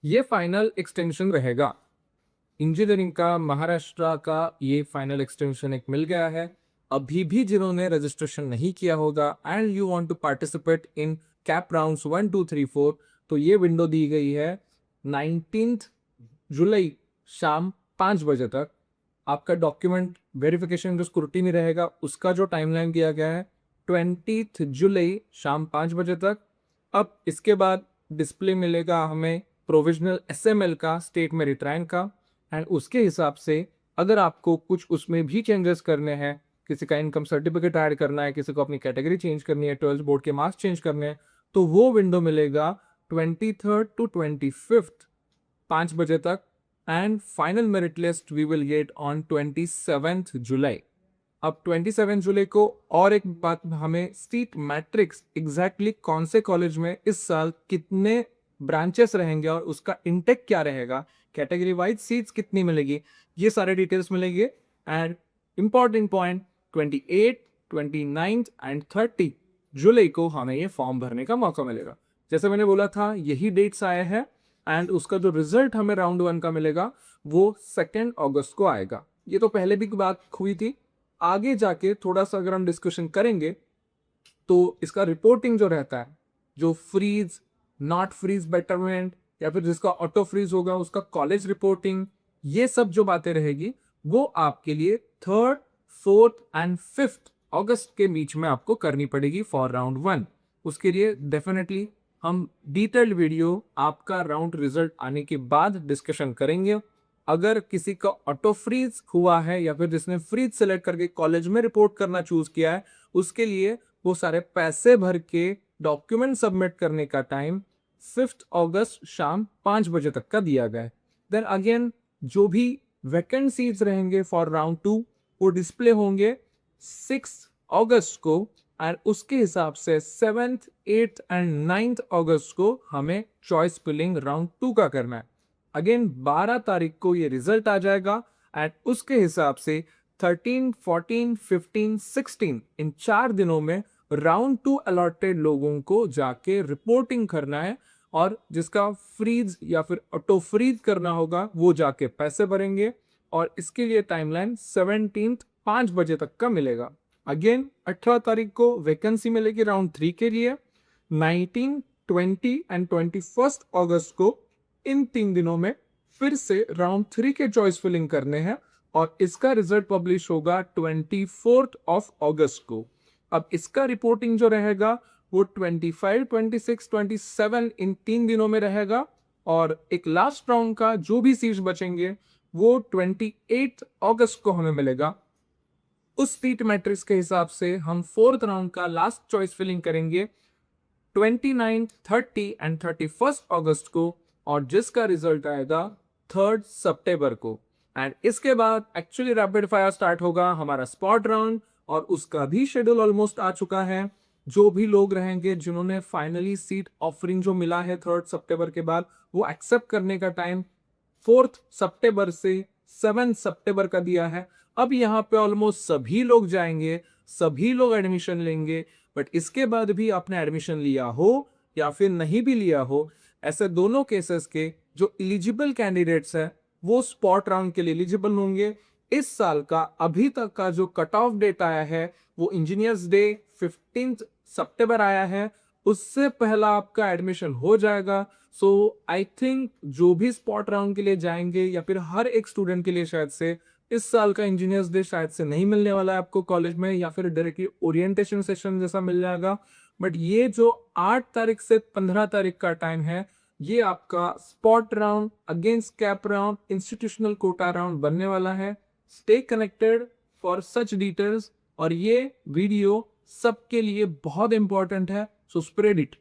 ये final extension रहेगा। Engineering का महाराष्ट्र का ये फाइनल एक्सटेंशन एक मिल गया है। अभी भी जिन्होंने रजिस्ट्रेशन नहीं किया होगा and you want to participate in CAP rounds 1 2 3 4, तो ये विंडो दी गई है 19 जुलाई शाम 5 बजे तक। आपका डॉक्यूमेंट वेरिफिकेशन जो स्क्रूटिनी रहेगा उसका जो टाइमलाइन दिया गया है 20 जुलाई शाम 5 बजे तक। अब इसके बाद डिस्प्ले मिलेगा हमें प्रोविजनल एसएमएल का, स्टेट मेरिट रैंक का, एंड उसके हिसाब से अगर आपको कुछ उसमें भी चेंजेस करने हैं, किसी का इनकम सर्टिफिकेट ऐड करना है, किसी को अपनी कैटेगरी चेंज करनी है, 12th बोर्ड के मार्क्स चेंज करने हैं, तो वो विंडो मिलेगा 23rd to 25th 5 बजे तक। And final merit list we will get on 27th July. अब 27 जुलाई को और एक बात, हमें सीट मैट्रिक्स एग्जैक्टली कौन से कॉलेज में इस साल कितने ब्रांचेस रहेंगे और उसका इंटेक क्या रहेगा, कैटेगरी वाइज सीट्स कितनी मिलेगी, ये सारे डिटेल्स मिलेंगे। एंड इंपॉर्टेंट पॉइंट, 28, 29 एंड 30 जुलाई को हमें ये फॉर्म भरने का मौका मिलेगा। जैसे मैंने बोला था यही डेट्स आए हैं एंड उसका जो रिजल्ट हमें राउंड 1 का मिलेगा वो 2 अगस्त को आएगा। ये तो पहले भी बात हुई थी। आगे जाके थोड़ा सा अगर हम डिस्कशन करेंगे तो इसका रिपोर्टिंग जो रहता है, जो फ्रीज नॉट फ्रीज बेटरमेंट या फिर जिसका ऑटो फ्रीज होगा उसका कॉलेज रिपोर्टिंग, ये सब जो बातें रहेगी वो आपके लिए 3rd, 4th एंड 5th अगस्त के बीच में आपको करनी पड़ेगी फॉर राउंड 1। उसके लिए डेफिनेटली हम डिटेल्ड वीडियो आपका राउंड रिजल्ट आने के बाद डिस्कशन करेंगे। अगर किसी का ऑटो फ्रीज हुआ है या फिर जिसने फ्रीज सेलेक्ट करके कॉलेज में रिपोर्ट करना चूज किया है, उसके लिए वो सारे पैसे भर के डॉक्यूमेंट सबमिट करने का टाइम 5th अगस्त शाम 5 बजे तक का दिया गया है। देन अगेन जो भी वैकेंट सीट्स रहेंगे फॉर राउंड 2 वो डिस्प्ले होंगे 6 अगस्त को, एंड उसके हिसाब से 7th, 8th एंड 9th अगस्त को हमें चॉइस फिलिंग राउंड 2 का करना है। अगेन 12 तारीख को ये रिजल्ट आ जाएगा एंड उसके हिसाब से 13, 14, 15, 16 इन 4 दिनों में राउंड 2 अलॉटेड लोगों को जाके रिपोर्टिंग करना है, और जिसका फ्रीज या फिर ऑटो फ्रीज करना होगा वो जाके पैसे भरेंगे, और इसके लिए टाइमलाइन 17 5 बजे तक का मिलेगा। अगेन 18 तारीख को वैकेंसी मिलेगी राउंड 3 के लिए। 19, 20 एंड 21 अगस्त को इन 3 दिनों में फिर से राउंड 3 के चॉइस फिलिंग करने हैं, और इसका रिजल्ट पब्लिश होगा 24th अगस्त को। अब इसका रिपोर्टिंग जो रहेगा वो 25, 26, 27 इन 3 दिनों में रहेगा, और एक लास्ट राउंड का जो भी सीट्स बचेंगे वो 28 अगस्त को हमें मिलेगा। उस सीट मैट्रिक्स के हिसाब से हम 4th राउंड का लास्ट चॉइस फिलिंग करेंगे 29, 30 एंड 31 अगस्त को, और जिसका रिजल्ट आएगा 3rd सितंबर को। एंड इसके बाद एक्चुअली रैपिड फायर स्टार्ट होगा हमारा स्पॉट राउंड, और उसका भी शेड्यूल ऑलमोस्ट आ चुका है। जो भी लोग रहेंगे जिन्होंने फाइनली सीट ऑफरिंग जो मिला है 3rd सितंबर के बाद, वो एक्सेप्ट करने का टाइम 4th सितंबर से 7 सितंबर का दिया है। अब यहाँ पे ऑलमोस्ट सभी लोग जाएंगे, सभी लोग एडमिशन लेंगे, बट इसके बाद भी आपने एडमिशन लिया हो या फिर नहीं भी लिया हो, ऐसे दोनों केसेस के जो एलिजिबल कैंडिडेट्स हैं वो स्पॉट राउंड के लिए एलिजिबल होंगे। इस साल का अभी तक का जो कट ऑफ डेट आया है वो इंजीनियर्स डे 15 सितंबर आया है, उससे पहला आपका एडमिशन हो जाएगा। सो आई थिंक जो भी स्पॉट राउंड के लिए जाएंगे या फिर हर एक स्टूडेंट के लिए शायद से इस साल का इंजीनियर्स डे शायद से नहीं मिलने वाला है आपको कॉलेज में, या फिर डायरेक्टली ओरिएंटेशन सेशन जैसा मिल जाएगा। बट ये जो 8 तारीख से 15 तारीख का टाइम है, ये आपका spot round against cap round institutional Kota round बनने वाला है। Stay connected for such details, और ये वीडियो सबके लिए बहुत इंपॉर्टेंट है, सो स्प्रेड इट।